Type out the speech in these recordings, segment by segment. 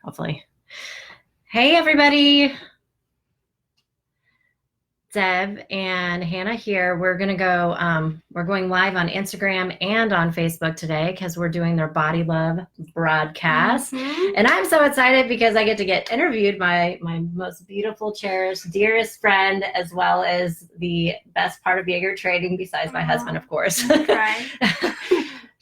hopefully. Hey, everybody. Deb and Hannah here. We're going to go, we're going live on Instagram and on Facebook today because we're doing their Body Love broadcast. And I'm so excited because I get to get interviewed by my most beautiful, cherished, dearest friend, as well as the best part of Yager trading besides my husband, of course.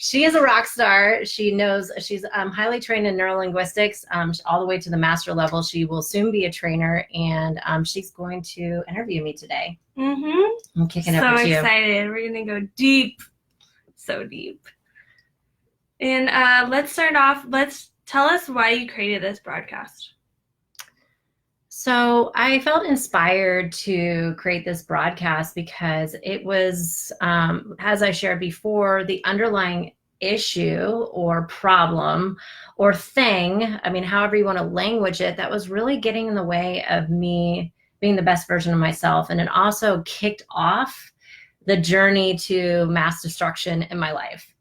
She is a rock star. She knows she's highly trained in neurolinguistics, all the way to the master level. She will soon be a trainer, and she's going to interview me today. I'm kicking it over to you. So excited. We're going to go deep, so deep. And let's start off. Let's tell us why you created this broadcast. So I felt inspired to create this broadcast because it was, as I shared before, the underlying issue or problem or thing, I mean, however you want to language it, that was really getting in the way of me being the best version of myself. And it also kicked off the journey to mass destruction in my life.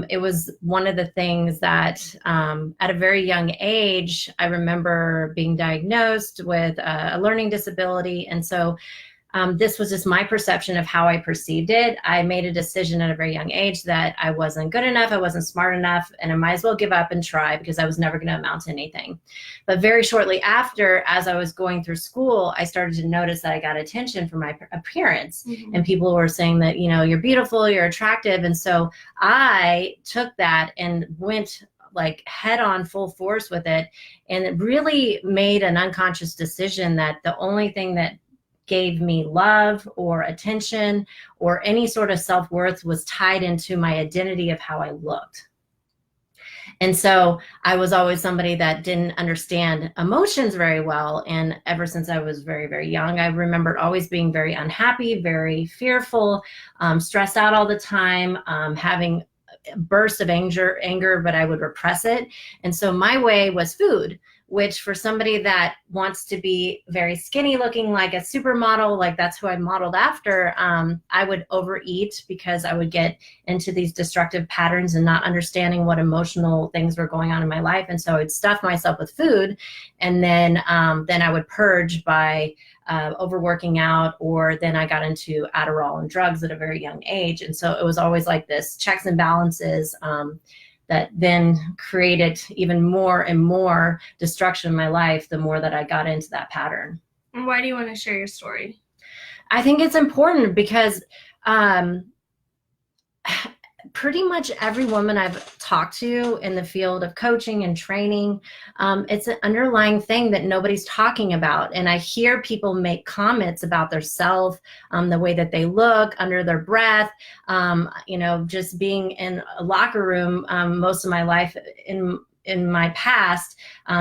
It was one of the things that at a very young age, I remember being diagnosed with a learning disability. And so this was just my perception of how I perceived it. I made a decision at a very young age that I wasn't good enough, I wasn't smart enough, and I might as well give up and try because I was never going to amount to anything. But very shortly after, as I was going through school, I started to notice that I got attention from my appearance. And people were saying that, you know, you're beautiful, you're attractive. And so I took that and went like head on full force with it. And it really made an unconscious decision that the only thing that gave me love or attention or any sort of self-worth was tied into my identity of how I looked. And so I was always somebody that didn't understand emotions very well. And ever since I was very, very young, I remembered always being very unhappy, very fearful, stressed out all the time, having bursts of anger, but I would repress it. And so my way was food, which for somebody that wants to be very skinny looking like a supermodel, like that's who I modeled after, I would overeat because I would get into these destructive patterns and not understanding what emotional things were going on in my life. And so I would stuff myself with food, and then I would purge by overworking out, or then I got into Adderall and drugs at a very young age. And so it was always like this checks and balances that then created even more and more destruction in my life the more that I got into that pattern. And why do you want to share your story? I think it's important because pretty much every woman I've talked to in the field of coaching and training, it's an underlying thing that nobody's talking about. And I hear people make comments about their self, the way that they look under their breath, you know, just being in a locker room most of my life in my past,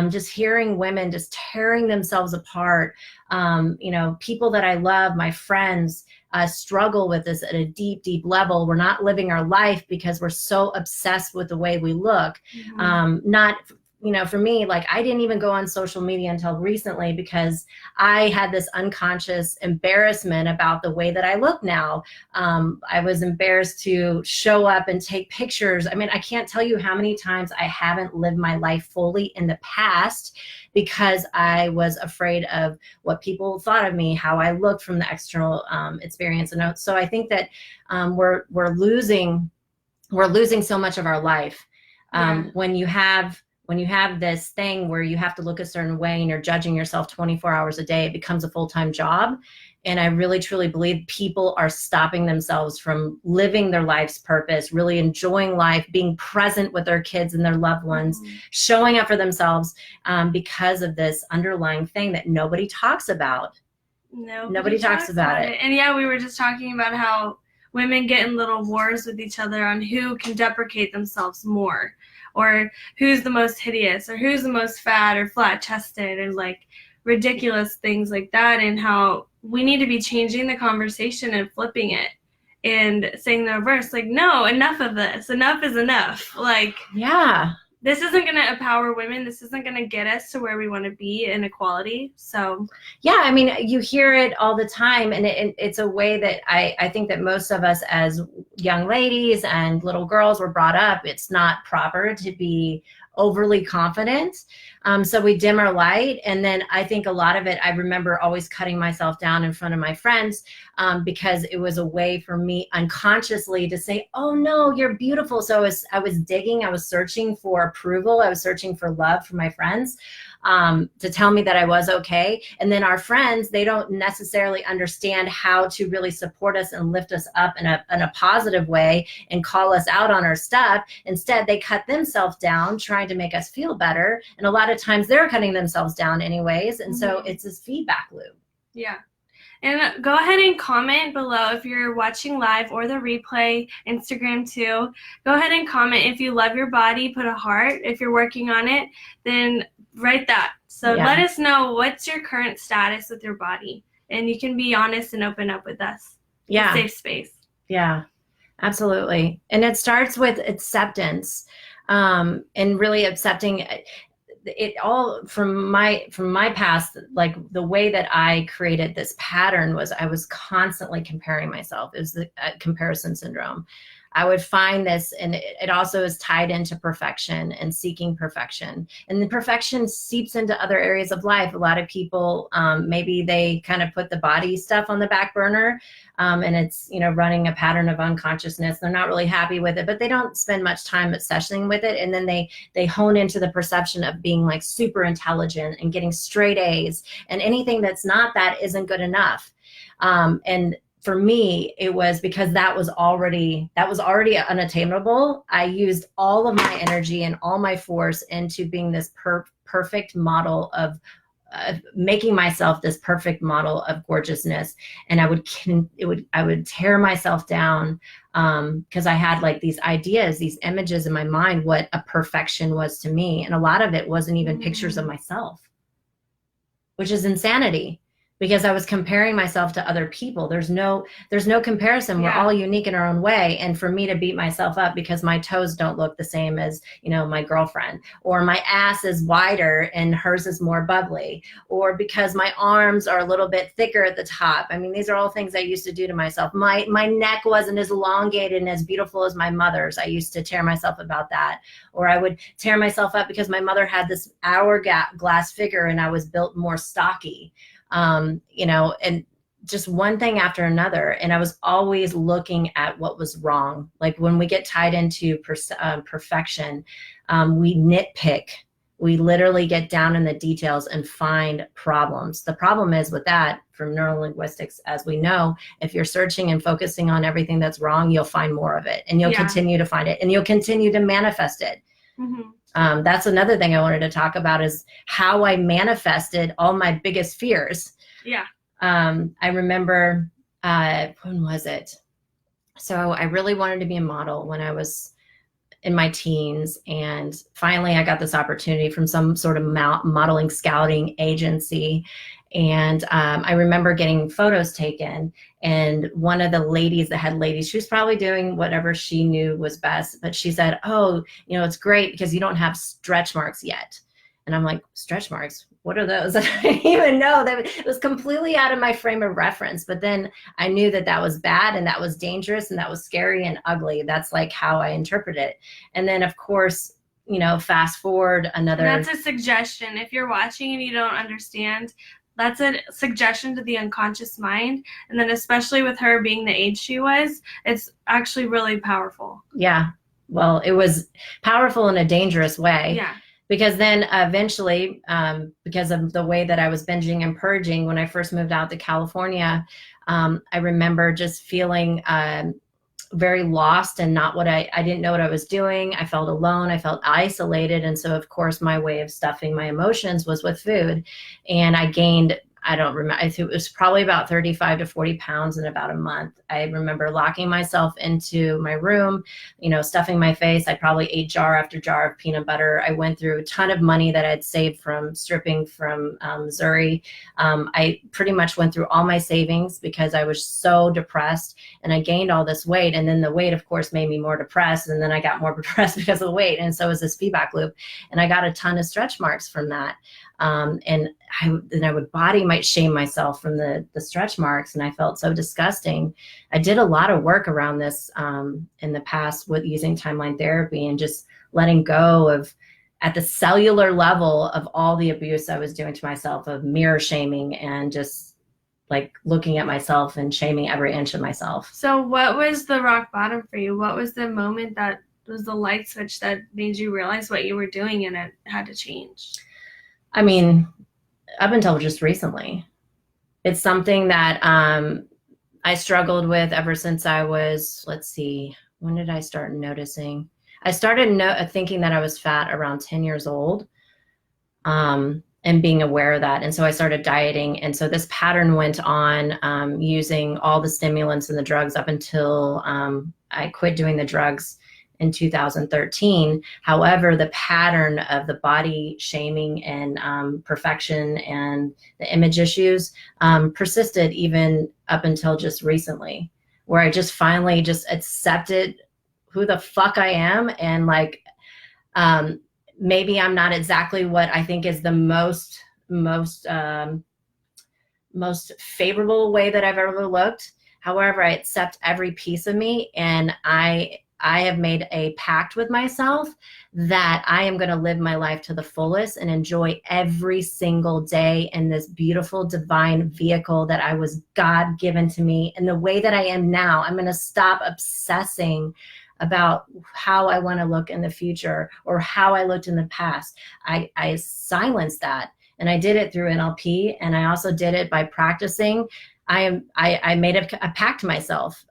just hearing women just tearing themselves apart, you know, people that I love, my friends, struggle with this at a deep, deep level. We're not living our life because we're so obsessed with the way we look. Not, you know, for me, like I didn't even go on social media until recently because I had this unconscious embarrassment about the way that I look now. I was embarrassed to show up and take pictures. I mean, I can't tell you how many times I haven't lived my life fully in the past because I was afraid of what people thought of me, how I looked from the external experience. And so I think that we're losing so much of our life when you have this thing where you have to look a certain way and you're judging yourself 24 hours a day. It becomes a full-time job. And I really, truly believe people are stopping themselves from living their life's purpose, really enjoying life, being present with their kids and their loved ones, showing up for themselves because of this underlying thing that nobody talks about. Nobody talks about it. And yeah, we were just talking about how women get in little wars with each other on who can deprecate themselves more, or who's the most hideous, or who's the most fat or flat chested, and like ridiculous things like that, and how we need to be changing the conversation and flipping it and saying the reverse, like, no, enough of this. Enough is enough. Like, yeah, this isn't going to empower women. This isn't going to get us to where we want to be in equality. So, yeah, I mean, you hear it all the time, and it's a way that I think that most of us as young ladies and little girls were brought up. It's not proper to be overly confident. So we dim our light. And then I think a lot of it, I remember always cutting myself down in front of my friends because it was a way for me unconsciously to say, oh no, you're beautiful. So I was digging, I was searching for approval. I was searching for love from my friends to tell me that I was okay. And then our friends, they don't necessarily understand how to really support us and lift us up in a positive way and call us out on our stuff. Instead, they cut themselves down trying to make us feel better. And a lot of times they're cutting themselves down anyways. And so it's this feedback loop. Yeah. And go ahead and comment below if you're watching live or the replay, Instagram too. Go ahead and comment if you love your body, put a heart. If you're working on it, then write that. So let us know what's your current status with your body. And you can be honest and open up with us. Yeah. Safe space. Yeah, absolutely. And it starts with acceptance and really accepting it all from my past. Like the way that I created this pattern was I was constantly comparing myself. It was the comparison syndrome. I would find this, and it also is tied into perfection and seeking perfection. And the perfection seeps into other areas of life. A lot of people, maybe they kind of put the body stuff on the back burner, and it's, you know, running a pattern of unconsciousness. They're not really happy with it, but they don't spend much time obsessing with it. And then they hone into the perception of being like super intelligent and getting straight A's, and anything that's not that isn't good enough. And for me, it was because that was already unattainable. I used all of my energy and all my force into being this perfect model of making myself this perfect model of gorgeousness. And I would tear myself down because I had like these ideas, these images in my mind, what a perfection was to me. And a lot of it wasn't even pictures of myself, which is insanity. Because I was comparing myself to other people. There's no comparison. We're all unique in our own way. And for me to beat myself up because my toes don't look the same as, you know, my girlfriend, or my ass is wider and hers is more bubbly, or because my arms are a little bit thicker at the top. I mean, these are all things I used to do to myself. My neck wasn't as elongated and as beautiful as my mother's. I used to tear myself about that. Or I would tear myself up because my mother had this hourglass figure and I was built more stocky. You know, and just one thing after another. And I was always looking at what was wrong. Like when we get tied into perfection, we nitpick. We literally get down in the details and find problems. The problem is with that, from neurolinguistics, as we know, if you're searching and focusing on everything that's wrong, you'll find more of it, and you'll continue to find it, and you'll continue to manifest it. That's another thing I wanted to talk about, is how I manifested all my biggest fears. I remember, when was it? So I really wanted to be a model when I was in my teens. And finally I got this opportunity from some sort of modeling scouting agency. And I remember getting photos taken, and one of the ladies, the head lady, she was probably doing whatever she knew was best, but she said, oh, you know, it's great because you don't have stretch marks yet. And I'm like, stretch marks? What are those? I didn't even know. That it was completely out of my frame of reference. But then I knew that that was bad and that was dangerous and that was scary and ugly. That's like how I interpret it. And then, of course, you know, fast forward another. That's a suggestion. If you're watching and you don't understand, that's a suggestion to the unconscious mind. And then especially with her being the age she was, it's actually really powerful. Yeah. Well, it was powerful in a dangerous way. Yeah. Because then eventually, because of the way that I was binging and purging when I first moved out to California, I remember just feeling very lost and not what I didn't know what I was doing. I felt alone. I felt isolated. And so, of course, my way of stuffing my emotions was with food. And I gained, I don't remember, I think it was probably about 35 to 40 pounds in about a month. I remember locking myself into my room, you know, stuffing my face. I probably ate jar after jar of peanut butter. I went through a ton of money that I'd saved from stripping from Missouri. I pretty much went through all my savings because I was so depressed, and I gained all this weight. And then the weight, of course, made me more depressed. And then I got more depressed because of the weight. And so it was this feedback loop. And I got a ton of stretch marks from that. And I would might shame myself from the stretch marks, and I felt so disgusting. I did a lot of work around this in the past with using timeline therapy and just letting go of at the cellular level of all the abuse I was doing to myself, of mirror shaming and just like looking at myself and shaming every inch of myself. So what was the rock bottom for you? What was the moment that was the light switch that made you realize what you were doing and it had to change? I mean, up until just recently. It's something that I struggled with ever since I was, let's see, when did I start noticing? I started thinking that I was fat around 10 years old, and being aware of that. And so I started dieting. And so this pattern went on, using all the stimulants and the drugs up until I quit doing the drugs in 2013. However, the pattern of the body shaming and perfection and the image issues persisted even up until just recently, where I just finally just accepted who the fuck I am. And like, maybe I'm not exactly what I think is the most favorable way that I've ever looked. However, I accept every piece of me, and I have made a pact with myself that I am going to live my life to the fullest and enjoy every single day in this beautiful divine vehicle that I was God given to me. And the way that I am now, I'm going to stop obsessing about how I want to look in the future or how I looked in the past. I silenced that, and I did it through NLP, and I also did it by practicing. I made a pact to myself.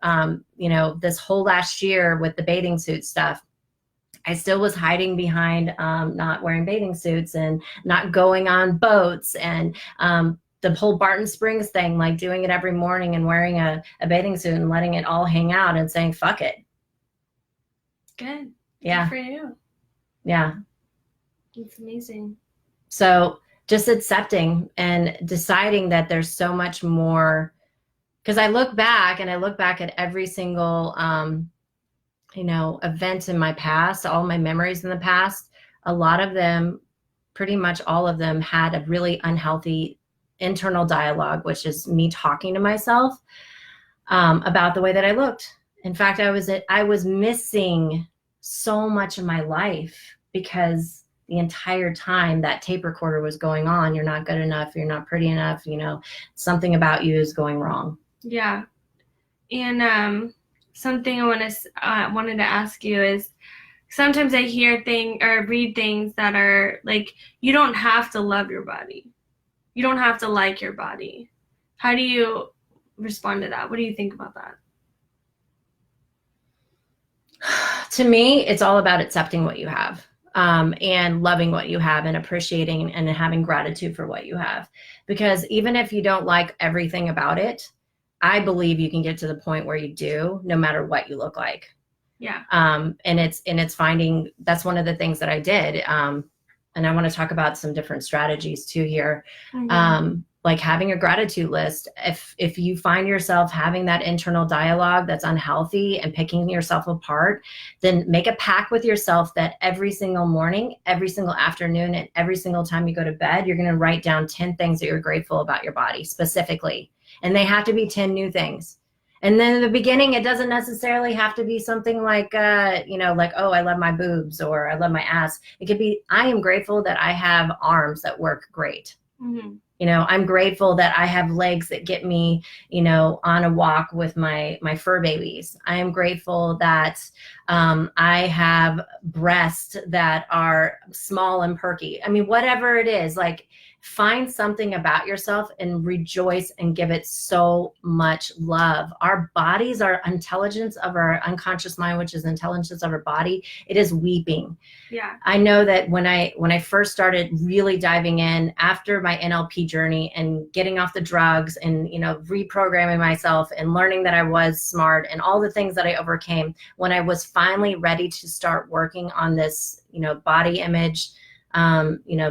This whole last year with the bathing suit stuff, I still was hiding behind not wearing bathing suits and not going on boats, and the whole Barton Springs thing, like doing it every morning and wearing a bathing suit and letting it all hang out and saying, fuck it. Good. Yeah. Good for you. Yeah. It's amazing. So just accepting and deciding that there's so much more, because I look back at every single, event in my past, all my memories in the past. A lot of them, pretty much all of them, had a really unhealthy internal dialogue, which is me talking to myself about the way that I looked. In fact, I was missing so much of my life because the entire time that tape recorder was going on, you're not good enough, you're not pretty enough, something about you is going wrong. Yeah. And something I wanted to ask you is, sometimes I hear read things that are like, you don't have to love your body. You don't have to like your body. How do you respond to that? What do you think about that? To me, it's all about accepting what you have, and loving what you have and appreciating and having gratitude for what you have. Because even if you don't like everything about it, I believe you can get to the point where you do, no matter what you look like. Yeah. And it's finding, that's one of the things that I did. And I want to talk about some different strategies too here. Mm-hmm. Like having a gratitude list. If you find yourself having that internal dialogue that's unhealthy and picking yourself apart, then make a pact with yourself that every single morning, every single afternoon, and every single time you go to bed, you're going to write down 10 things that you're grateful about your body specifically. And they have to be 10 new things. And then in the beginning, it doesn't necessarily have to be something like, oh, I love my boobs or I love my ass. It could be, I am grateful that I have arms that work great. Mm-hmm. I'm grateful that I have legs that get me, on a walk with my fur babies. I am grateful that I have breasts that are small and perky. I mean, whatever it is, like, find something about yourself and rejoice and give it so much love. Our bodies, our intelligence of our unconscious mind, which is the intelligence of our body, it is weeping. Yeah. I know that when I first started really diving in after my NLP journey and getting off the drugs and, reprogramming myself and learning that I was smart and all the things that I overcame, when I was finally ready to start working on this, body image,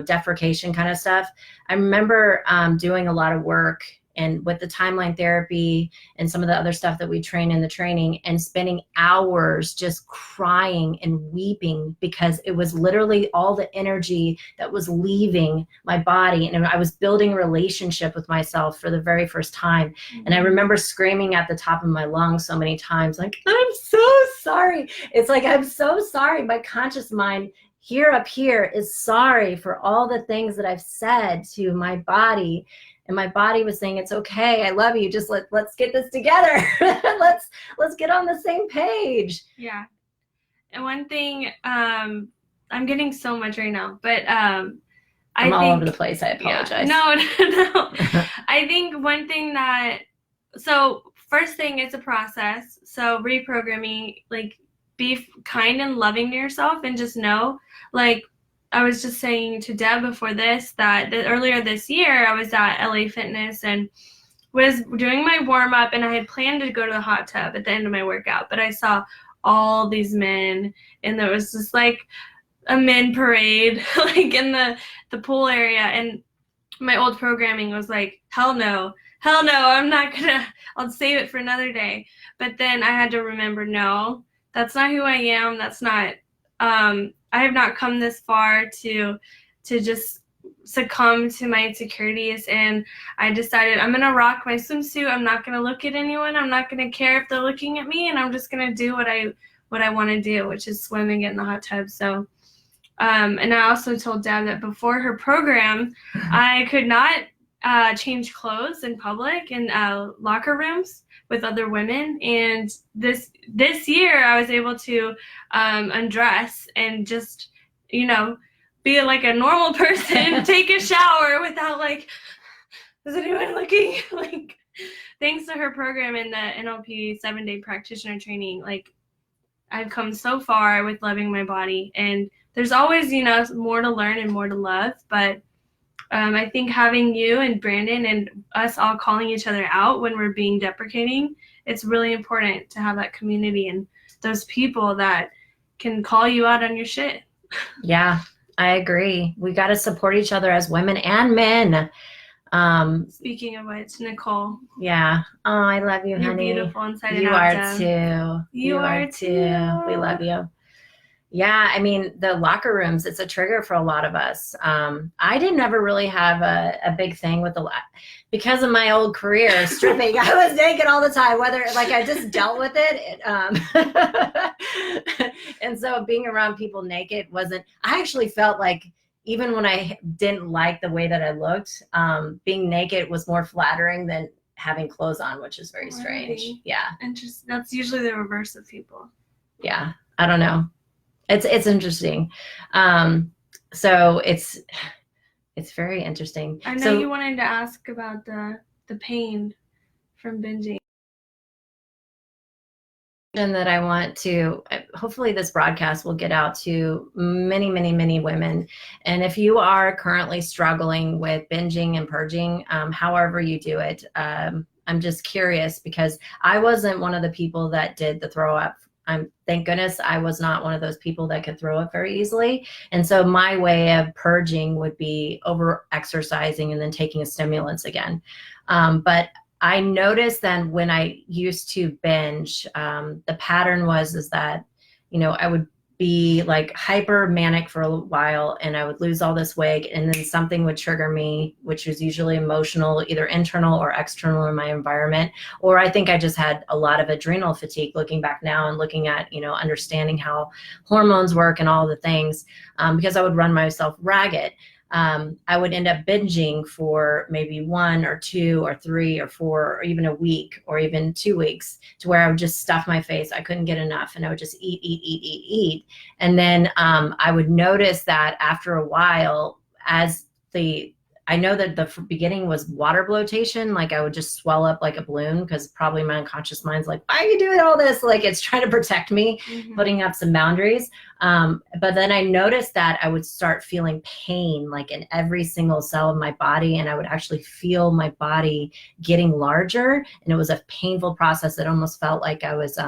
deprecation kind of stuff. I remember doing a lot of work and with the timeline therapy and some of the other stuff that we train in the training, and spending hours just crying and weeping because it was literally all the energy that was leaving my body. And I was building a relationship with myself for the very first time. Mm-hmm. And I remember screaming at the top of my lungs so many times, like, I'm so sorry. It's like, I'm so sorry. My conscious mind here up here is sorry for all the things that I've said to my body. And my body was saying, it's okay, I love you, just let's get this together. let's get on the same page. Yeah. And one thing, I'm getting so much right now, but I'm all over the place. I apologize. Yeah, no. I think one thing that, so first thing, it's a process. So reprogramming, like, be kind and loving to yourself, and just know, like, I was just saying to Deb before this that earlier this year I was at LA Fitness and was doing my warm up, and I had planned to go to the hot tub at the end of my workout, but I saw all these men, and there was just like a men parade like in the pool area, and my old programming was like, hell no, I'm not gonna, I'll save it for another day. But then I had to remember, no, that's not who I am. That's not, I have not come this far to just succumb to my insecurities. And I decided I'm going to rock my swimsuit. I'm not going to look at anyone. I'm not going to care if they're looking at me. And I'm just going to do what I want to do, which is swim and get in the hot tub. So, and I also told Deb that before her program, I could not change clothes in public in locker rooms with other women. And this year I was able to undress and just, be like a normal person, take a shower without like, is anyone looking? Like, thanks to her program in the NLP 7-day practitioner training, like, I've come so far with loving my body. And there's always, more to learn and more to love. But I think having you and Brandon and us all calling each other out when we're being deprecating, it's really important to have that community and those people that can call you out on your shit. Yeah, I agree. We got to support each other as women and men. Speaking of which, Nicole. Yeah. Oh, I love you, honey. You're beautiful inside and out. You are too. You are too. We love you. Yeah, I mean, the locker rooms, it's a trigger for a lot of us. I didn't ever really have a big thing with because of my old career stripping. I was naked all the time, I just dealt with it. And so being around people naked I actually felt like, even when I didn't like the way that I looked, being naked was more flattering than having clothes on, which is very strange. Yeah. Interesting. That's usually the reverse of people. Yeah. I don't know. It's interesting. So it's very interesting. I know you wanted to ask about the pain from binging. And that I want to, hopefully this broadcast will get out to many, many, many women. And if you are currently struggling with binging and purging, however you do it, I'm just curious, because I wasn't one of the people that did the throw up. Thank goodness I was not one of those people that could throw up very easily. And so my way of purging would be over exercising and then taking a stimulants again. But I noticed then when I used to binge, the pattern is that, I would be like hyper manic for a while, and I would lose all this weight, and then something would trigger me, which was usually emotional, either internal or external in my environment. Or I think I just had a lot of adrenal fatigue, looking back now and looking at, understanding how hormones work and all the things, because I would run myself ragged. I would end up binging for maybe 1 or 2 or 3 or 4 or even a week or even 2 weeks, to where I would just stuff my face. I couldn't get enough, and I would just eat. And then I would notice that after a while, I know that the beginning was water bloatation. Like I would just swell up like a balloon, because probably my unconscious mind's like, why are you doing all this? Like it's trying to protect me, putting up some boundaries. But then I noticed that I would start feeling pain like in every single cell of my body. And I would actually feel my body getting larger. And it was a painful process. It almost felt like I was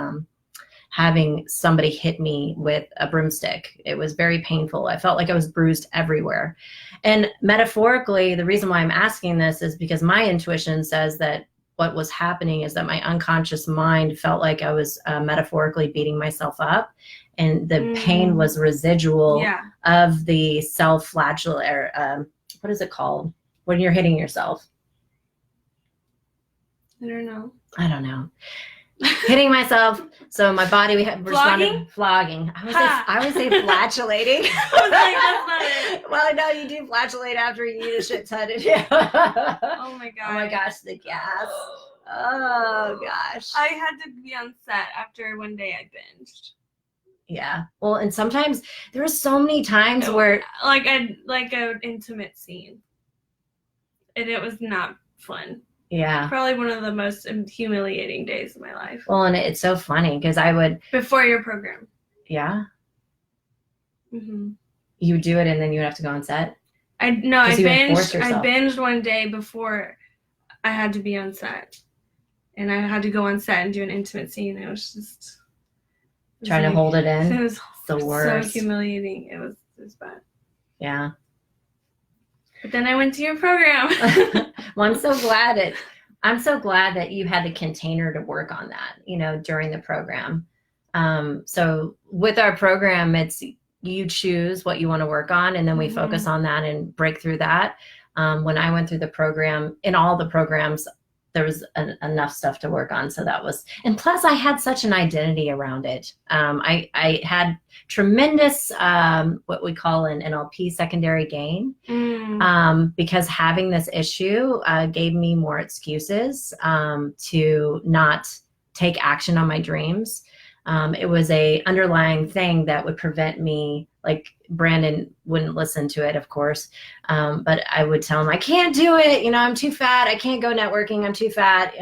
having somebody hit me with a broomstick. It was very painful. I felt like I was bruised everywhere. And metaphorically, the reason why I'm asking this is because my intuition says that what was happening is that my unconscious mind felt like I was metaphorically beating myself up, and the pain was residual of the self-flagellate. What is it called when you're hitting yourself? I don't know. hitting myself. So my body Flogging? Flogging. I would say flatulating. I was like, that's not it. Well, no, you do flatulate after you eat a shit ton of Oh my god. Oh my gosh, the gas. Oh gosh. I had to be on set after one day I binged. Yeah. Well, and sometimes there were so many times where like an intimate scene, and it was not fun. Yeah. Probably one of the most humiliating days of my life. Well, and it's so funny because I would before your program. Yeah. Mm-hmm. You would do it, and then you would have to go on set. I binged one day before I had to be on set, and I had to go on set and do an intimate scene. It was just trying to hold it in. It was the worst. So humiliating. It was bad. Yeah. But then I went to your program. Well, I'm so glad that you had the container to work on that, during the program. So with our program, it's you choose what you want to work on, and then we focus on that and break through that. When I went through the program, in all the programs, there was enough stuff to work on. So that was, and plus I had such an identity around it. I had tremendous, what we call an NLP secondary gain, because having this issue gave me more excuses to not take action on my dreams. It was a underlying thing that would prevent me, like Brandon wouldn't listen to it, of course. But I would tell him, I can't do it. I'm too fat. I can't go networking. I'm too fat.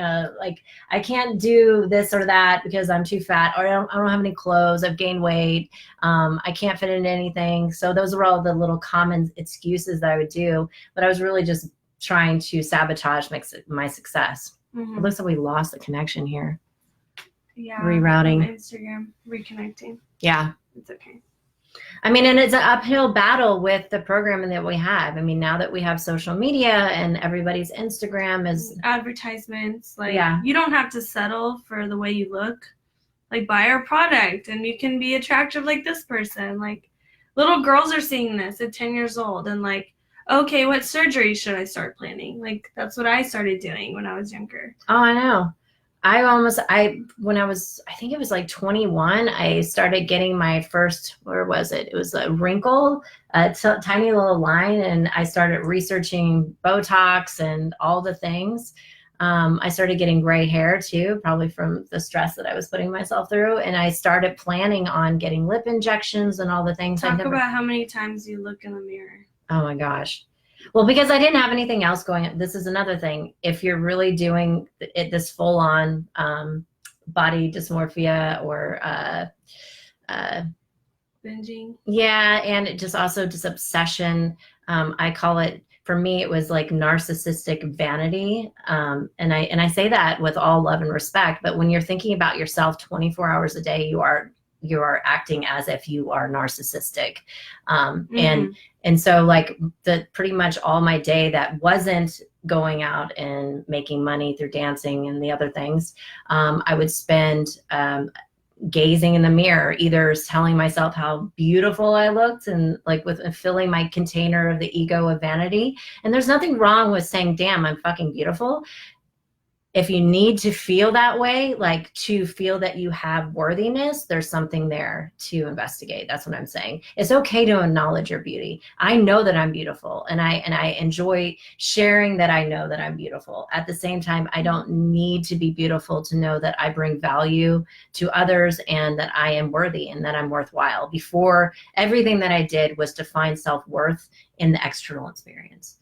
I can't do this or that because I'm too fat, or I don't have any clothes. I've gained weight. I can't fit into anything. So those were all the little common excuses that I would do, but I was really just trying to sabotage my success. It looks like we lost the connection here. Yeah. Rerouting. Instagram, reconnecting. Yeah. It's okay. I mean, and it's an uphill battle with the programming that we have. I mean, now that we have social media and everybody's Instagram is advertisements, you don't have to settle for the way you look. Like, buy our product and you can be attractive like this person. Like, little girls are seeing this at 10 years old and okay, what surgery should I start planning? Like, that's what I started doing when I was younger. Oh, I know. When I was, I think it was 21, I started getting my first, where was it? It was a wrinkle, a tiny little line. And I started researching Botox and all the things. I started getting gray hair too, probably from the stress that I was putting myself through. And I started planning on getting lip injections and all the things. Talk about how many times you look in the mirror. Oh my gosh. Well, because I didn't have anything else going on. This is another thing. If you're really doing this full on body dysmorphia or binging. Yeah. And it just also just obsession. I call it, for me, it was like narcissistic vanity. And I say that with all love and respect, but when you're thinking about yourself 24 hours a day, you are acting as if you are narcissistic. And so pretty much all my day that wasn't going out and making money through dancing and the other things, I would spend gazing in the mirror, either telling myself how beautiful I looked and with filling my container of the ego of vanity. And there's nothing wrong with saying, damn, I'm fucking beautiful. If you need to feel that way, to feel that you have worthiness, there's something there to investigate. That's what I'm saying. It's okay to acknowledge your beauty. I know that I'm beautiful, and I enjoy sharing that I know that I'm beautiful. At the same time, I don't need to be beautiful to know that I bring value to others and that I am worthy and that I'm worthwhile. Before, everything that I did was to find self-worth in the external experience.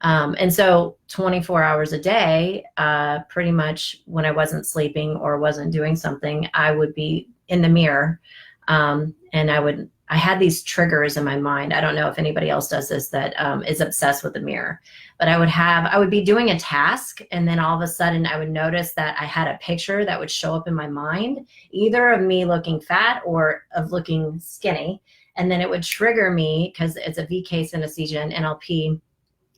And so 24 hours a day, pretty much when I wasn't sleeping or wasn't doing something, I would be in the mirror. And I had these triggers in my mind. I don't know if anybody else does this that is obsessed with the mirror, but I would be doing a task. And then all of a sudden I would notice that I had a picture that would show up in my mind, either of me looking fat or of looking skinny. And then it would trigger me, because it's a VK synesthesia and NLP.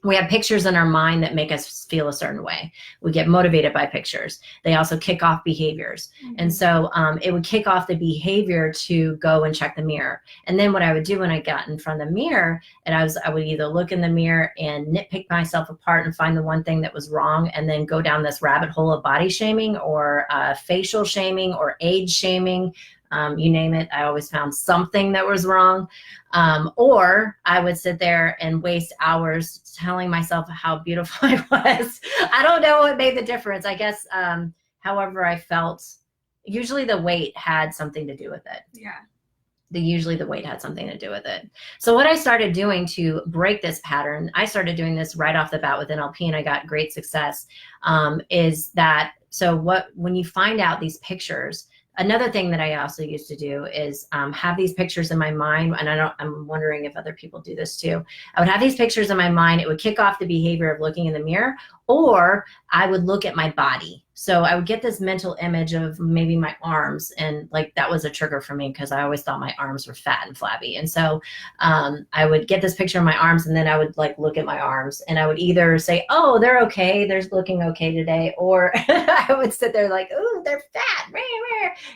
We have pictures in our mind that make us feel a certain way. We get motivated by pictures. They also kick off behaviors. And so it would kick off the behavior to go and check the mirror. And then what I would do when I got in front of the mirror, and I would either look in the mirror and nitpick myself apart and find the one thing that was wrong, and then go down this rabbit hole of body shaming or facial shaming or age shaming. You name it, I always found something that was wrong. Or I would sit there and waste hours telling myself how beautiful I was. I don't know what made the difference. I guess however I felt, usually the weight had something to do with it. Yeah. Usually the weight had something to do with it. So what I started doing to break this pattern, I started doing this right off the bat with NLP, and I got great success, is that, when you find out these pictures, another thing that I also used to do is have these pictures in my mind, and I'm wondering if other people do this too. I would have these pictures in my mind. It would kick off the behavior of looking in the mirror, or I would look at my body. So I would get this mental image of maybe my arms, and like that was a trigger for me because I always thought my arms were fat and flabby. And so I would get this picture of my arms, and then I would like look at my arms, and I would either say, oh, they're okay, they're looking okay today, or I would sit there like, oh, they're fat,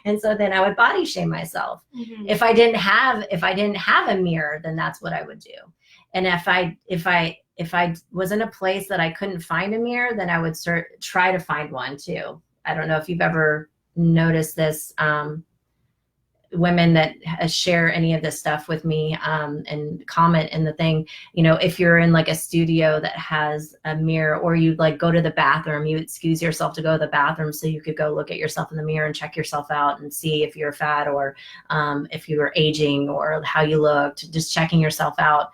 and so then I would body shame myself. If I didn't have a mirror, then that's what I would do. And if I was in a place that I couldn't find a mirror, then I would try to find one too. I don't know if you've ever noticed this, women that share any of this stuff with me and comment in the thing, if you're in like a studio that has a mirror, or you like go to the bathroom, you excuse yourself to go to the bathroom so you could go look at yourself in the mirror and check yourself out and see if you're fat, or if you were aging, or how you looked, just checking yourself out.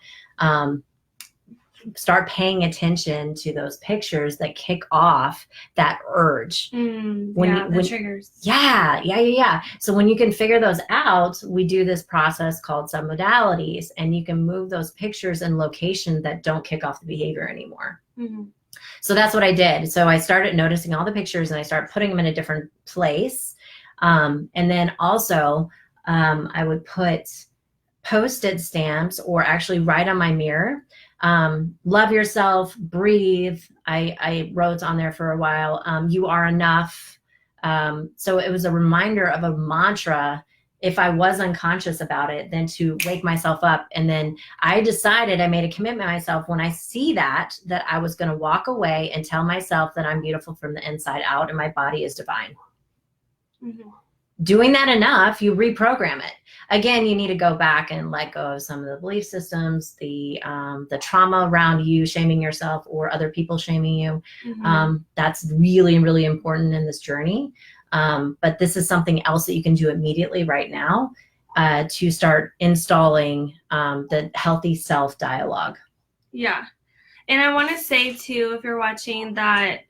Start paying attention to those pictures that kick off that urge. The triggers. Yeah. So when you can figure those out, we do this process called some modalities, and you can move those pictures in locations that don't kick off the behavior anymore. So that's what I did. So I started noticing all the pictures, and I started putting them in a different place. And then also I would put Post-it stamps, or actually write on my mirror, love yourself, breathe. I wrote on there for a while, you are enough. So it was a reminder of a mantra. If I was unconscious about it, then to wake myself up. And then I decided, I made a commitment to myself, when I see that I was going to walk away and tell myself that I'm beautiful from the inside out and my body is divine. Doing that enough, you reprogram it. Again, you need to go back and let go of some of the belief systems, the trauma around you shaming yourself or other people shaming you. That's really, really important in this journey. But this is something else that you can do immediately right now to start installing the healthy self dialogue. Yeah. And I want to say too, if you're watching, that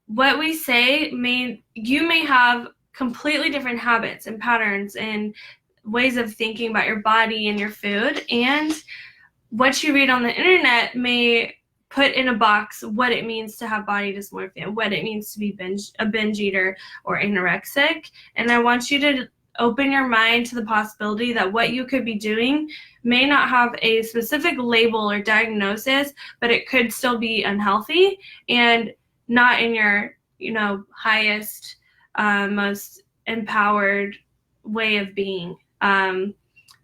what we say you may have completely different habits and patterns and ways of thinking about your body and your food, and what you read on the internet may put in a box what it means to have body dysmorphia, what it means to be a binge eater or anorexic. And I want you to open your mind to the possibility that what you could be doing may not have a specific label or diagnosis, but it could still be unhealthy and not in your highest, most empowered way of being.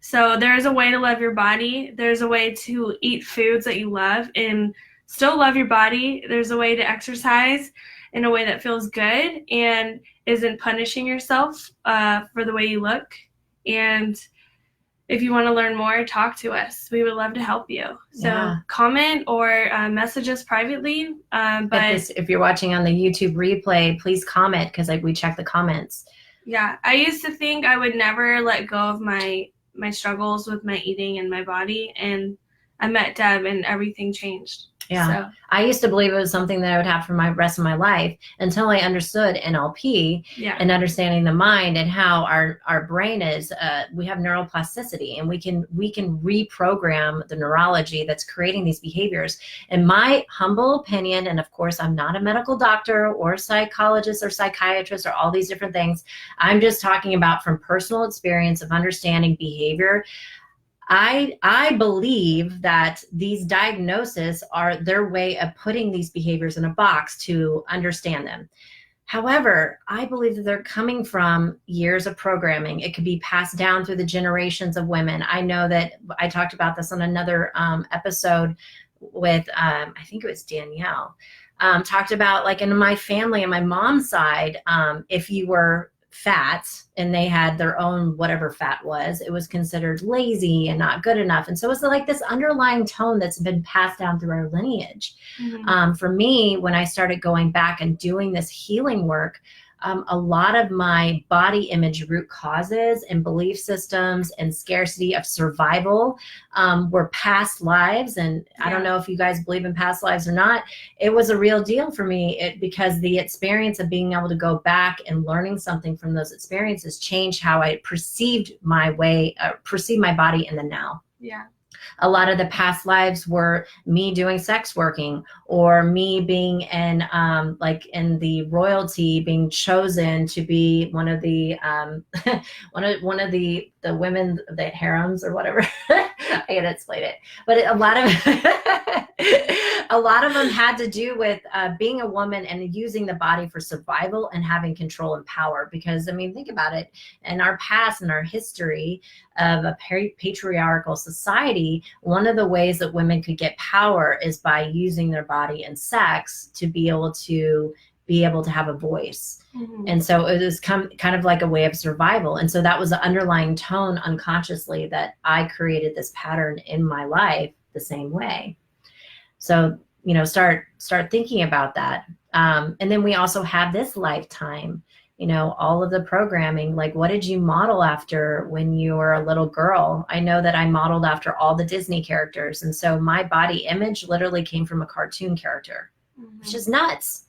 So there's a way to love your body. There's a way to eat foods that you love and still love your body. There's a way to exercise in a way that feels good and isn't punishing yourself for the way you look. And if you want to learn more, talk to us. We would love to help you. So comment or message us privately. But if you're watching on the YouTube replay, please comment, because we check the comments. Yeah, I used to think I would never let go of my struggles with my eating and my body, and I met Deb and everything changed. Yeah. So I used to believe it was something that I would have for my rest of my life, until I understood NLP and understanding the mind and how our brain is, we have neuroplasticity, and we can reprogram the neurology that's creating these behaviors. In my humble opinion, and of course, I'm not a medical doctor or psychologist or psychiatrist or all these different things. I'm just talking about from personal experience of understanding behavior. I believe that these diagnoses are their way of putting these behaviors in a box to understand them. However, I believe that they're coming from years of programming. It could be passed down through the generations of women. I know that I talked about this on another episode with, I think it was Danielle, talked about like in my family and my mom's side, if you were fat and they had their own whatever fat was, it was considered lazy and not good enough. And so it's like this underlying tone that's been passed down through our lineage. For me, when I started going back and doing this healing work, a lot of my body image root causes and belief systems and scarcity of survival were past lives. And I don't know if you guys believe in past lives or not. It was a real deal for me because the experience of being able to go back and learning something from those experiences changed how I perceived my body in the now. Yeah. A lot of the past lives were me doing sex working, or me being in like in the royalty, being chosen to be one of the one of the women, the harems or whatever. I gotta explain it, but a lot of them had to do with being a woman and using the body for survival and having control and power. Because I mean, think about it. In our past, in our history of a patriarchal society, one of the ways that women could get power is by using their body and sex to be able to have a voice. And so it was kind of like a way of survival. And so that was the underlying tone unconsciously that I created this pattern in my life the same way. So, you know, start thinking about that. And then we also have this lifetime, you know, all of the programming, like what did you model after when you were a little girl? I know that I modeled after all the Disney characters. And so my body image literally came from a cartoon character, which is nuts.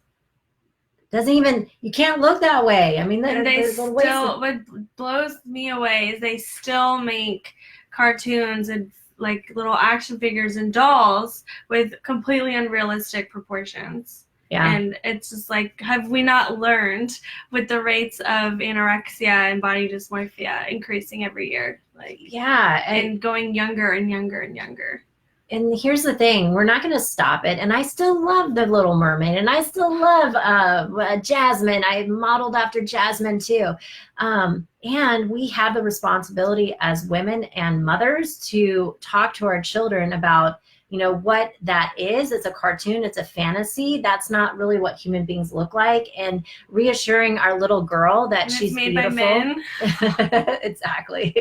Doesn't even, you can't look that way. I mean, what blows me away is they still make cartoons and like little action figures and dolls with completely unrealistic proportions. Yeah. And it's just like, have we not learned with the rates of anorexia and body dysmorphia increasing every year? Like, yeah. And going younger and younger and younger. And here's the thing, we're not going to stop it. And I still love The Little Mermaid, and I still love Jasmine. I modeled after Jasmine too. And we have the responsibility as women and mothers to talk to our children about, you know, what that is. It's a cartoon, it's a fantasy. That's not really what human beings look like. And reassuring our little girl that she's made beautiful. By men. Exactly.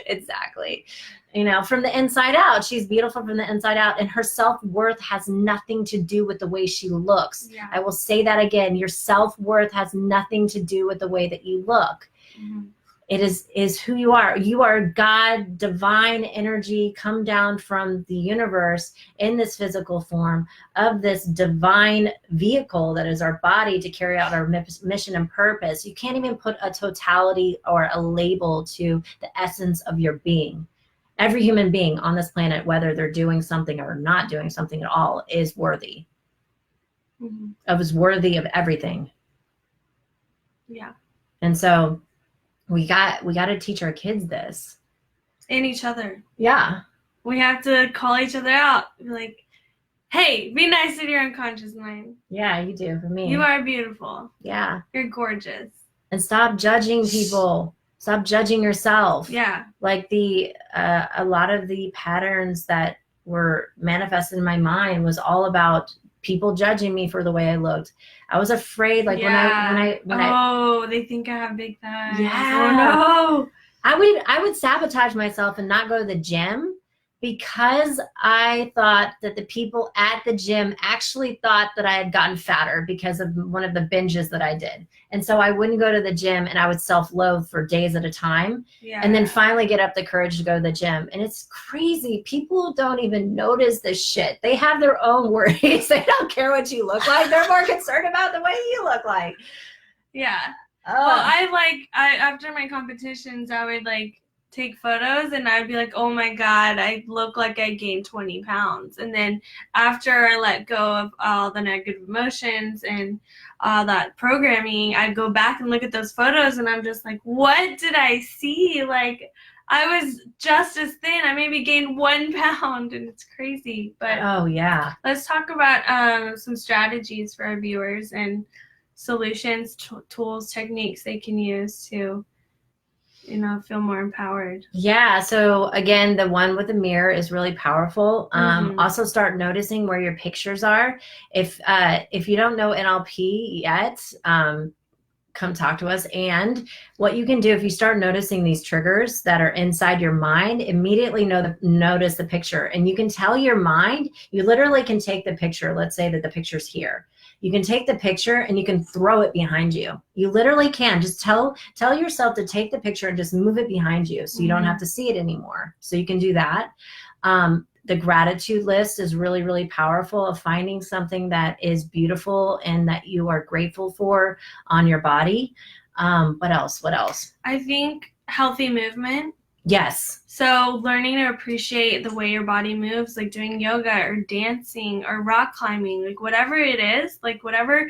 Exactly. You know, from the inside out, she's beautiful from the inside out, and her self-worth has nothing to do with the way she looks. Yeah. I will say that again. Your self-worth has nothing to do with the way that you look. It is who you are. You are God, divine energy, come down from the universe in this physical form of this divine vehicle that is our body to carry out our mission and purpose. You can't even put a totality or a label to the essence of your being. Every human being on this planet, whether they're doing something or not doing something at all, is worthy. Is worthy of everything. Yeah. And so we got to teach our kids this. And each other. Yeah. We have to call each other out. Like, hey, be nice to your unconscious mind. Yeah, you do for me. You are beautiful. Yeah. You're gorgeous. And stop judging people. Stop judging yourself. Yeah. Like a lot of the patterns that were manifested in my mind was all about people judging me for the way I looked. I was afraid, like when I they think I have big thighs. Yeah. Oh no. I would sabotage myself and not go to the gym because I thought that the people at the gym actually thought that I had gotten fatter because of one of the binges that I did. And so I wouldn't go to the gym, and I would self-loathe for days at a time. Yeah. And then finally get up the courage to go to the gym. And it's crazy. People don't even notice this shit. They have their own worries. They don't care what you look like. They're more concerned about the way you look like. Yeah. Well, I after my competitions, I would take photos, and I'd be like, oh my God, I look like I gained 20 pounds. And then after I let go of all the negative emotions and all that programming, I'd go back and look at those photos, and I'm just like, what did I see? Like, I was just as thin. I maybe gained 1 pound, and it's crazy. But oh yeah, let's talk about some strategies for our viewers and solutions, tools, techniques they can use to, feel more empowered. Yeah. So again, the one with the mirror is really powerful. Also start noticing where your pictures are. If you don't know NLP yet, come talk to us. And what you can do, if you start noticing these triggers that are inside your mind, immediately notice the picture. And you can tell your mind, you literally can take the picture. Let's say that the picture's here. You can take the picture and you can throw it behind you. You literally can just tell yourself to take the picture and just move it behind you, so you don't have to see it anymore. So you can do that. The gratitude list is really, really powerful, of finding something that is beautiful and that you are grateful for on your body. What else? I think healthy movement. Yes. So learning to appreciate the way your body moves, like doing yoga or dancing or rock climbing, like whatever it is, like whatever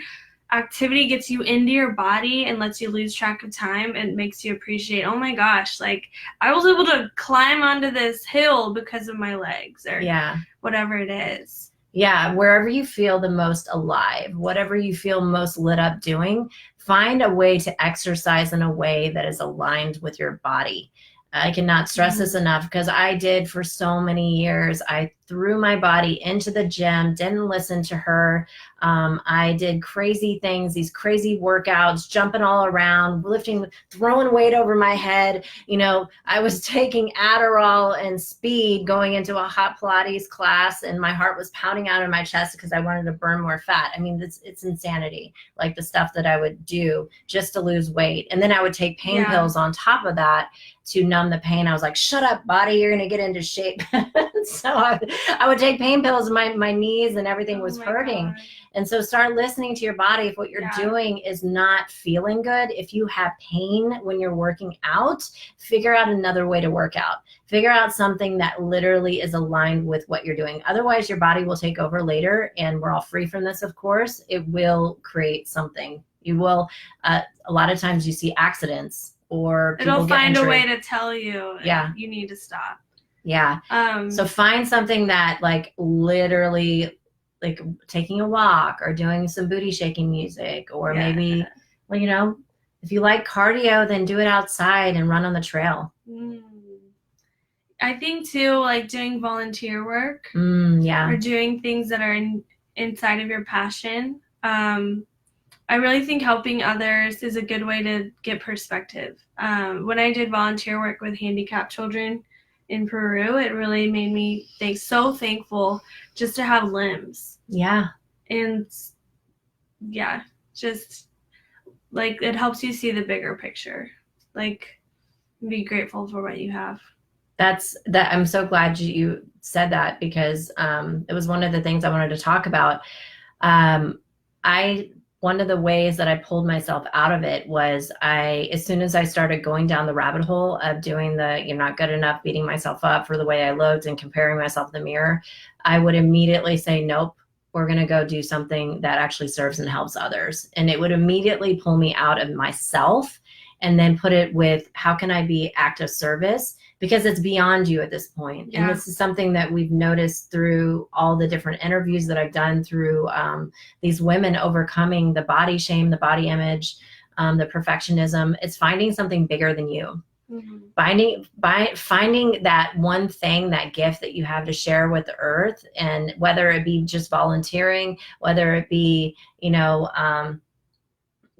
activity gets you into your body and lets you lose track of time and makes you appreciate, oh my gosh, like I was able to climb onto this hill because of my legs, or whatever it is. Yeah, wherever you feel the most alive, whatever you feel most lit up doing, find a way to exercise in a way that is aligned with your body. I cannot stress this enough, because I did for so many years. I threw my body into the gym, didn't listen to her. I did crazy things, these crazy workouts, jumping all around, lifting, throwing weight over my head. I was taking Adderall and speed going into a hot Pilates class, and my heart was pounding out of my chest because I wanted to burn more fat. I mean, it's insanity, like the stuff that I would do just to lose weight. And then I would take pain pills on top of that to numb the pain. I was like, shut up, body, you're going to get into shape. So I would take pain pills, and my knees and everything was hurting. God. And so start listening to your body. If what you're doing is not feeling good, if you have pain when you're working out, figure out another way to work out. Figure out something that literally is aligned with what you're doing. Otherwise, your body will take over later, and we're all free from this, of course. It will create something. You will, a lot of times you see accidents, or it'll find a way to tell you you need to stop. Yeah. So find something that, like, literally, like taking a walk or doing some booty shaking music, or maybe, well, if you like cardio, then do it outside and run on the trail. I think too, like doing volunteer work, or doing things that are inside of your passion. I really think helping others is a good way to get perspective. When I did volunteer work with handicapped children in Peru, it really made me so thankful just to have limbs. Yeah. And just like it helps you see the bigger picture. Like, be grateful for what you have. I'm so glad you said that, because it was one of the things I wanted to talk about. One of the ways that I pulled myself out of it was as soon as I started going down the rabbit hole of doing the you're not good enough, beating myself up for the way I looked and comparing myself in the mirror, I would immediately say, nope, we're going to go do something that actually serves and helps others. And it would immediately pull me out of myself, and then put it with, how can I be act of service? Because it's beyond you at this point. And this is something that we've noticed through all the different interviews that I've done through these women overcoming the body shame, the body image, the perfectionism. It's finding something bigger than you. Finding that one thing, that gift that you have to share with the earth. And whether it be just volunteering, whether it be,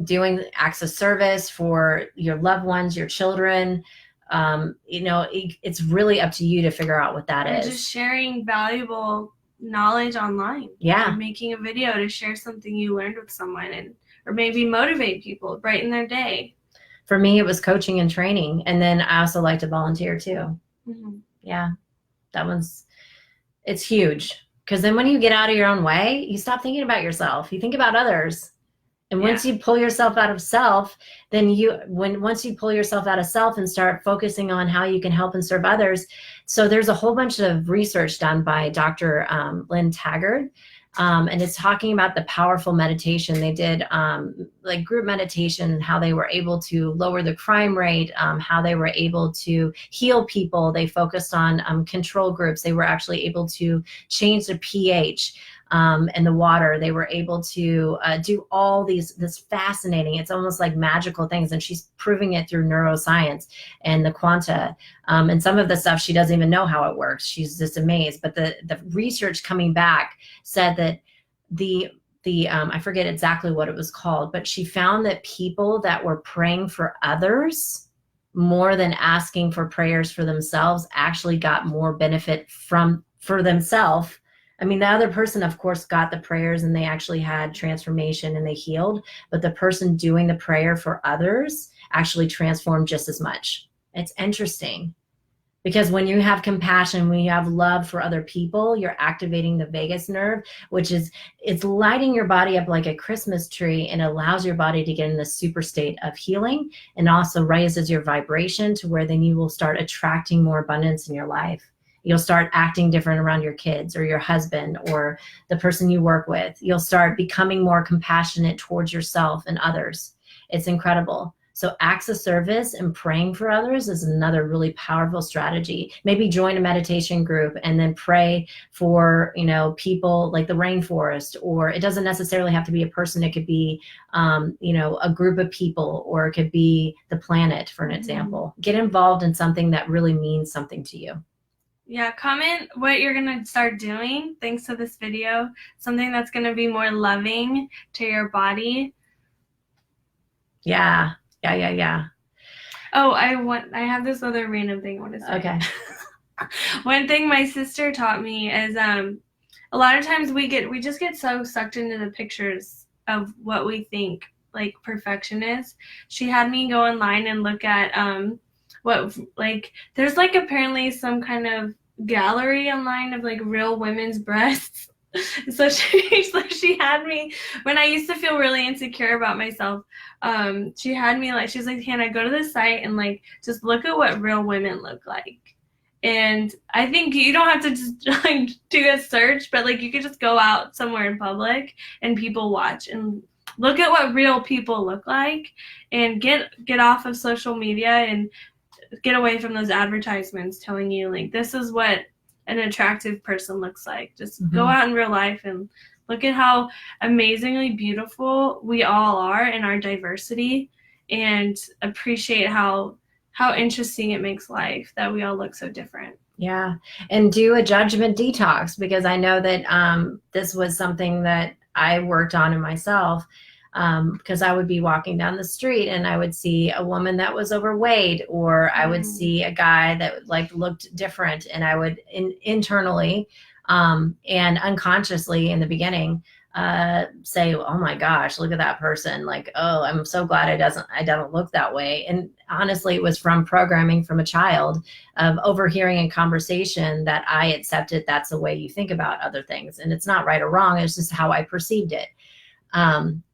doing acts of service for your loved ones, your children, it's really up to you to figure out what that is. Just sharing valuable knowledge online. Yeah. Or making a video to share something you learned with someone, or maybe motivate people, brighten their day. For me, it was coaching and training. And then I also like to volunteer too. Yeah. It's huge. Because then when you get out of your own way, you stop thinking about yourself. You think about others. And once you pull yourself out of self, then once you pull yourself out of self and start focusing on how you can help and serve others. So there's a whole bunch of research done by Dr. Lynn Taggart And it's talking about the powerful meditation. They did like group meditation, how they were able to lower the crime rate, how they were able to heal people. They focused on control groups. They were actually able to change the pH in the water. They were able to do all this fascinating, it's almost like magical things. And she's proving it through neuroscience and the quanta. And some of the stuff she doesn't even know how it works. She's just amazed. But the research coming back said that the I forget exactly what it was called, but she found that people that were praying for others more than asking for prayers for themselves actually got more benefit for themselves. I mean, the other person, of course, got the prayers and they actually had transformation and they healed, but the person doing the prayer for others actually transformed just as much. It's interesting because when you have compassion, when you have love for other people, you're activating the vagus nerve, it's lighting your body up like a Christmas tree, and allows your body to get in the super state of healing, and also raises your vibration to where then you will start attracting more abundance in your life. You'll start acting different around your kids or your husband or the person you work with. You'll start becoming more compassionate towards yourself and others. It's incredible. So acts of service and praying for others is another really powerful strategy. Maybe join a meditation group and then pray for, people like the rainforest, or it doesn't necessarily have to be a person. It could be, a group of people, or it could be the planet, for an example. Get involved in something that really means something to you. Yeah, comment what you're going to start doing thanks to this video. Something that's going to be more loving to your body. Yeah. Oh, I have this other random thing I want to say. Okay. One thing my sister taught me is a lot of times we just get so sucked into the pictures of what we think like perfection is. She had me go online and look at there's like apparently some kind of gallery online of like real women's breasts. So she had me, when I used to feel really insecure about myself, she had me like, she's like, Hannah, go to this site and like just look at what real women look like. And I think you don't have to just like do a search, but like you could just go out somewhere in public and people watch and look at what real people look like, and get off of social media and get away from those advertisements telling you like this is what an attractive person looks like. Just go out in real life and look at how amazingly beautiful we all are in our diversity, and appreciate how interesting it makes life that we all look so different. Yeah. And do a judgment detox, because I know that this was something that I worked on in myself. Because I would be walking down the street and I would see a woman that was overweight, or I would see a guy that like looked different, and I would internally and unconsciously in the beginning say, oh my gosh, look at that person. Like, oh, I'm so glad I don't look that way. And honestly, it was from programming from a child of overhearing a conversation that I accepted that's the way you think about other things. And it's not right or wrong. It's just how I perceived it.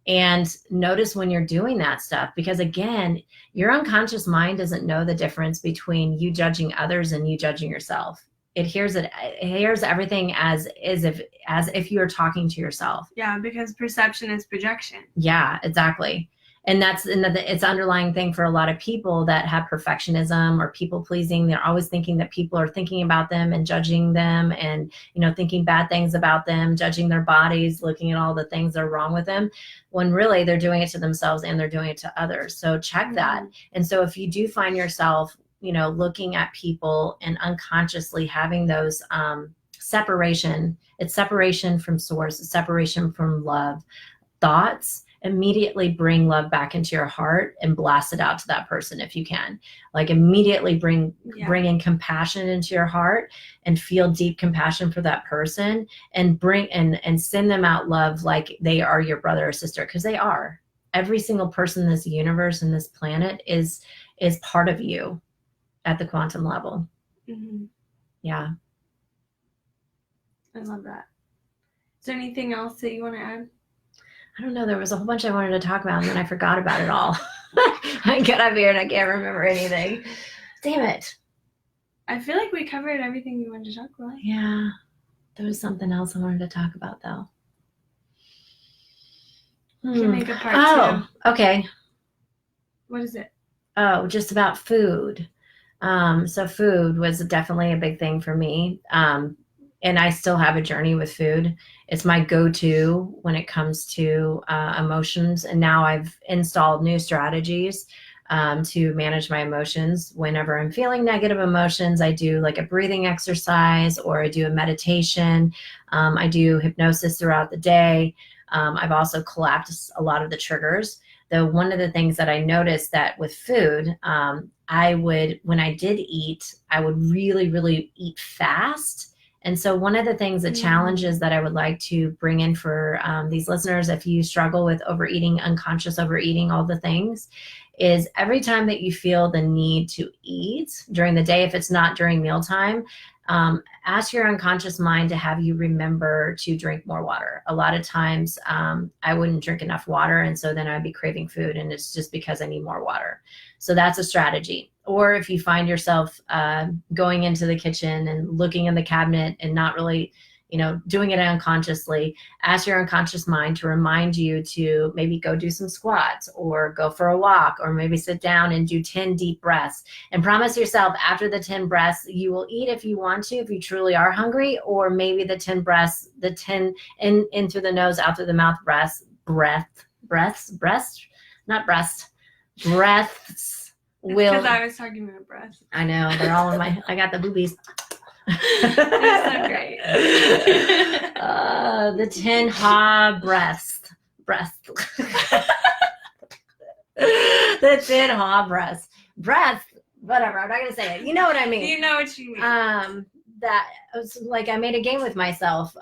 And notice when you're doing that stuff, because again, your unconscious mind doesn't know the difference between you judging others and you judging yourself. It hears everything as if you're talking to yourself. Yeah, because perception is projection. Yeah, exactly. And it's an underlying thing for a lot of people that have perfectionism or people pleasing. They're always thinking that people are thinking about them and judging them, and thinking bad things about them, judging their bodies, looking at all the things that are wrong with them, when really they're doing it to themselves and they're doing it to others. So check that. And so if you do find yourself looking at people and unconsciously having those separation, it's separation from source, it's separation from love thoughts, immediately bring love back into your heart and blast it out to that person if you can. Like immediately bring in compassion into your heart and feel deep compassion for that person, and bring and send them out love like they are your brother or sister, because they are. Every single person in this universe and this planet is part of you at the quantum level. Yeah. I love that. Is there anything else that you want to add? I don't know. There was a whole bunch I wanted to talk about, and then I forgot about it all. I get up here and I can't remember anything. Damn it. I feel like we covered everything we wanted to talk about. Yeah. There was something else I wanted to talk about, though. We can make a part two. Okay. What is it? Oh, just about food. So food was definitely a big thing for me. And I still have a journey with food. It's my go-to when it comes to emotions. And now I've installed new strategies to manage my emotions. Whenever I'm feeling negative emotions, I do like a breathing exercise, or I do a meditation. I do hypnosis throughout the day. I've also collapsed a lot of the triggers. Though one of the things that I noticed that with food, when I did eat, I would really, really eat fast. And so one of the things, the challenges that I would like to bring in for these listeners, if you struggle with overeating, unconscious overeating, all the things, is every time that you feel the need to eat during the day, if it's not during mealtime, ask your unconscious mind to have you remember to drink more water. A lot of times I wouldn't drink enough water, and so then I'd be craving food, and it's just because I need more water. So that's a strategy. Or if you find yourself going into the kitchen and looking in the cabinet and not really, doing it unconsciously, ask your unconscious mind to remind you to maybe go do some squats, or go for a walk, or maybe sit down and do 10 deep breaths, and promise yourself after the 10 breaths, you will eat if you want to, if you truly are hungry, or maybe the 10 breaths, the 10 in through the nose, out through the mouth breaths will. Because I was talking about breasts. I know, they're all in I got the boobies. That's so great. The 10 ha breaths. The 10 ha breaths. Whatever, I'm not going to say it. You know what I mean. You know what you mean. That was like, I made a game with myself.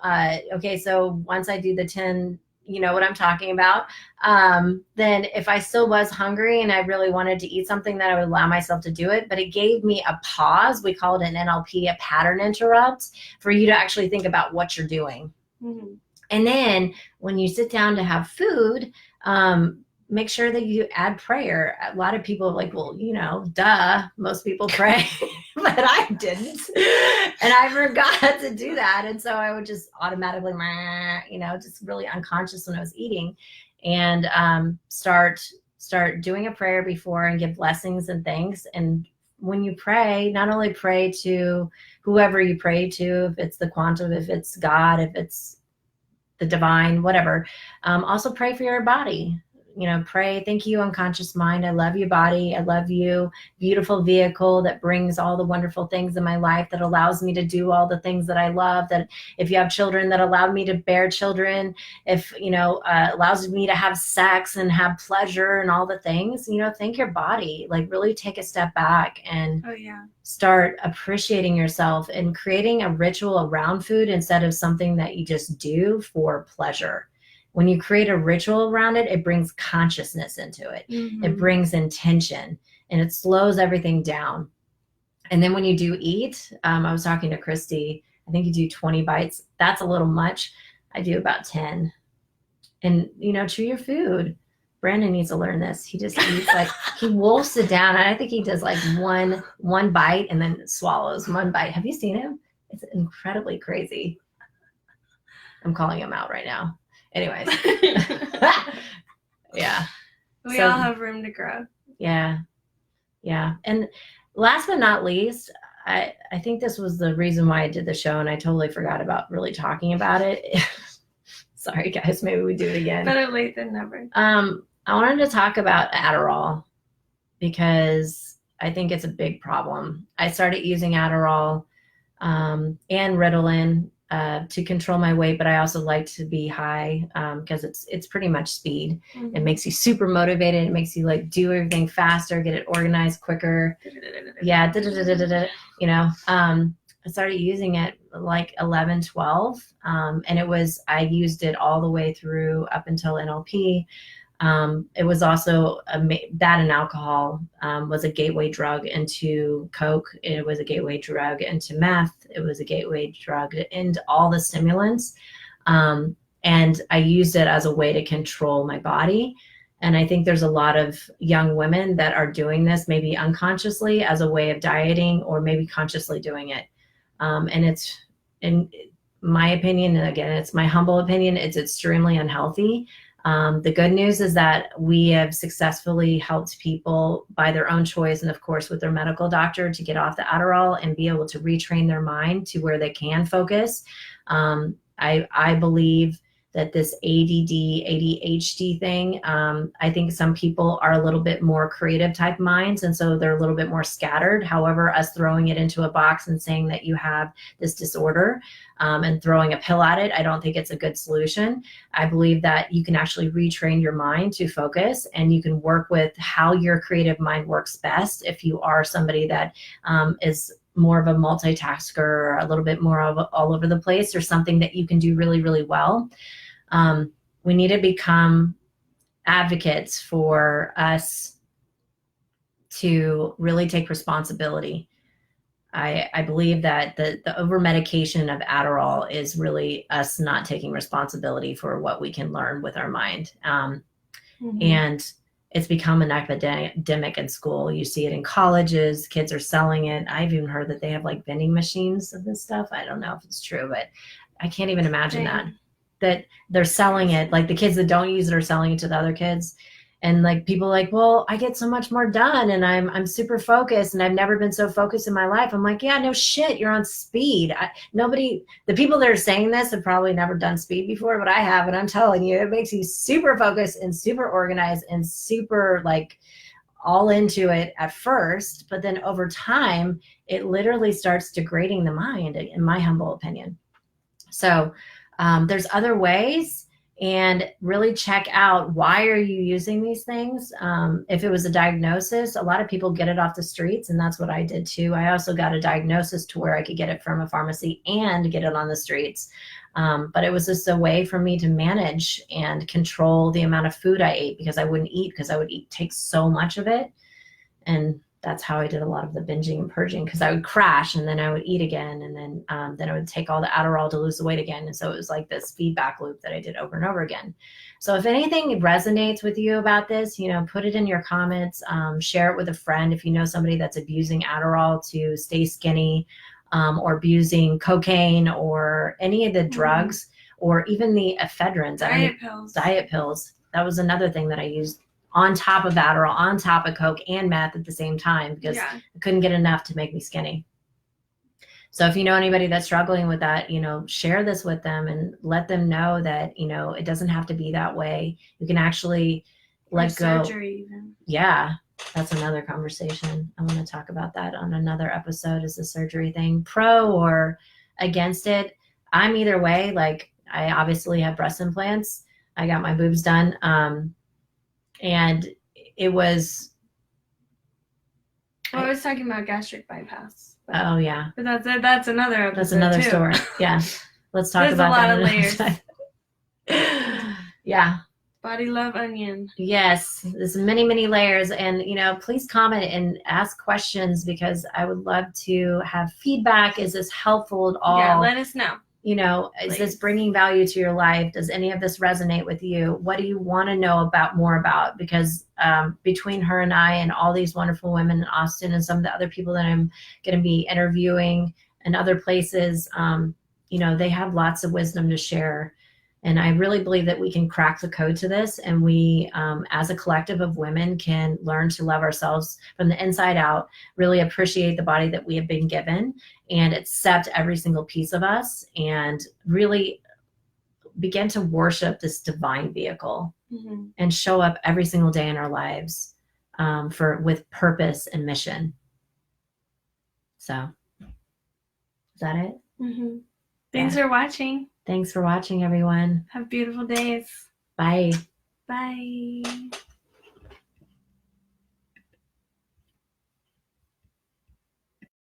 Okay, so once I do the 10, you know what I'm talking about, then if I still was hungry and I really wanted to eat something, then I would allow myself to do it. But it gave me a pause. We call it an NLP, a pattern interrupt, for you to actually think about what you're doing. Mm-hmm. And then when you sit down to have food, make sure that you add prayer. A lot of people are like, well, duh, most people pray, but I didn't. And I forgot to do that. And so I would just automatically, just really unconscious when I was eating, and start doing a prayer before and give blessings and things. And when you pray, not only pray to whoever you pray to, if it's the quantum, if it's God, if it's the divine, whatever, also pray for your body. Pray, thank you, unconscious mind. I love you, body. I love you, beautiful vehicle that brings all the wonderful things in my life, that allows me to do all the things that I love. That if you have children, that allowed me to bear children. If, allows me to have sex and have pleasure and all the things, thank your body. Like, really take a step back and start appreciating yourself and creating a ritual around food instead of something that you just do for pleasure. When you create a ritual around it, it brings consciousness into it. Mm-hmm. It brings intention, and it slows everything down. And then when you do eat, I was talking to Christy, I think you do 20 bites. That's a little much. I do about 10. And, chew your food. Brandon needs to learn this. He just eats he wolfs it down. And I think he does one bite and then swallows one bite. Have you seen him? It's incredibly crazy. I'm calling him out right now. Anyways. Yeah. We all have room to grow. Yeah. Yeah. And last but not least, I think this was the reason why I did the show, and I totally forgot about really talking about it. Sorry, guys. Maybe we do it again. Better late than never. I wanted to talk about Adderall because I think it's a big problem. I started using Adderall and Ritalin to control my weight, but I also like to be high because it's pretty much speed. Mm-hmm. It makes you super motivated. It makes you do everything faster, get it organized quicker. Yeah, I started using it 11, 12, and I used it all the way through up until NLP. It was also that, and alcohol was a gateway drug into coke. It was a gateway drug into meth. It was a gateway drug into all the stimulants. And I used it as a way to control my body. And I think there's a lot of young women that are doing this, maybe unconsciously as a way of dieting, or maybe consciously doing it. And it's, in my opinion, and again, it's my humble opinion, it's extremely unhealthy. The good news is that we have successfully helped people by their own choice and, of course, with their medical doctor to get off the Adderall and be able to retrain their mind to where they can focus. I believe that this ADD, ADHD thing, I think some people are a little bit more creative type minds, and so they're a little bit more scattered. However, us throwing it into a box and saying that you have this disorder and throwing a pill at it, I don't think it's a good solution. I believe that you can actually retrain your mind to focus, and you can work with how your creative mind works best if you are somebody that is more of a multitasker or a little bit more of all over the place, or something that you can do really, really well. We need to become advocates for us to really take responsibility. I believe that the over medication of Adderall is really us not taking responsibility for what we can learn with our mind. And it's become an epidemic in school. You see it in colleges. Kids are selling it. I've even heard that they have like vending machines of this stuff. I don't know if it's true, but I can't even imagine that they're selling it. Like the kids that don't use it are selling it to the other kids. And like people like, well, I get so much more done and I'm super focused and I've never been so focused in my life. I'm like, yeah, no shit. You're on speed. The people that are saying this have probably never done speed before, but I have. And I'm telling you, it makes you super focused and super organized and super like all into it at first. But then over time, it literally starts degrading the mind, in my humble opinion. So there's other ways. And really check out, why are you using these things? If it was a diagnosis, a lot of people get it off the streets, and that's what I did too. I also got a diagnosis to where I could get it from a pharmacy and get it on the streets. But it was just a way for me to manage and control the amount of food I ate, because I wouldn't eat, because I would take so much of it. And that's how I did a lot of the binging and purging, because I would crash and then I would eat again. And then I would take all the Adderall to lose the weight again. And so it was like this feedback loop that I did over and over again. So if anything resonates with you about this, put it in your comments, share it with a friend. If you know somebody that's abusing Adderall to stay skinny, or abusing cocaine or any of the drugs, or even the ephedrins. Diet pills. That was another thing that I used on top of Adderall, on top of Coke and meth at the same time, because I couldn't get enough to make me skinny. So if you know anybody that's struggling with that, share this with them and let them know that, it doesn't have to be that way. You can actually let go. Surgery even. Yeah, that's another conversation. I want to talk about that on another episode, is the surgery thing. Pro or against it. I'm either way. Like, I obviously have breast implants. I got my boobs done. And it was. I was talking about gastric bypass. Oh yeah. But that's another episode. That's another story. Yeah. Let's talk about that. There's a lot of layers. Yeah. Body love onion. Yes. There's many, many layers. And, please comment and ask questions, because I would love to have feedback. Is this helpful at all? Yeah, let us know. Is this bringing value to your life? Does any of this resonate with you? What do you want to know more about? Because between her and I and all these wonderful women in Austin and some of the other people that I'm going to be interviewing in other places, they have lots of wisdom to share. And I really believe that we can crack the code to this, and we, as a collective of women, can learn to love ourselves from the inside out, really appreciate the body that we have been given, and accept every single piece of us, and really begin to worship this divine vehicle and show up every single day in our lives with purpose and mission. So, is that it? Mm-hmm. Thanks for watching. Thanks for watching, everyone. Have beautiful days. Bye. Bye.